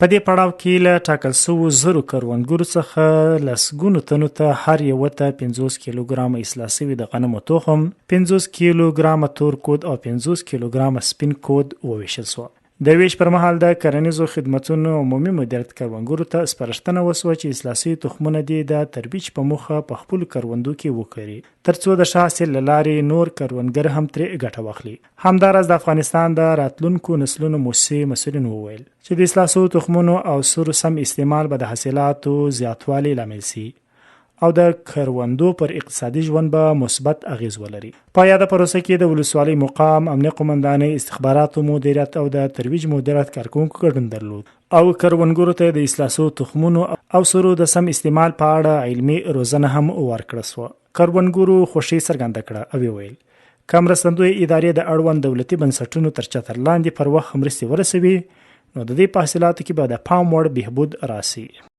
په دې پړاو کې له ټاکل شوو 100 کروندګرو څخه لسګونو تنو ته هر یو ته 50 کیلوګرامه اصلاح شوي د غنمو تخم، 50 کیلوګرامه تور کود او 50 کیلوګرامه سپین کود وویشل شو. د ویش پر مهال د کرنیزو خدماتو عمومي مدیریت کروندګرو ته سپارښتنه وشوه چې اصلاح شوي تخمونه د ترویج په موخه په خپلو کروندو کې وکري، ترڅو د ښه حاصل له لارې نور کروندګر هم ترې ګټه واخلي. همداراز د افغانستان د راتلونکو نسلونو موسسې مسؤلین وویل چې د اصلاح شوو تخمونو او سرو سم استعمال به د حاصلاتو زیاتوالي لامل شي او د کروندو پر اقتصادي ژوند به مثبت اغیز ولري. په یاده پروسه کې د ولسوالۍ مقام، امنیه قومندانۍ، استخباراتو مدیریت او د ترویج مدیریت کارکونکو ګډون درلود او کروندګرو ته د اصلاح شوو تخمونو او سرو د سم استعمال په اړه علمي روزنه هم ورکړه شوه. کروندګرو خوښي څرګنده کړه او ویل که مرستندویه ادارې د اړوند دولتي بنسټونو تر چتر لاندې پر وخت مرستې ورسوي، نو د دې په حاصلاتو کې به د پام وړ بهبود راسي.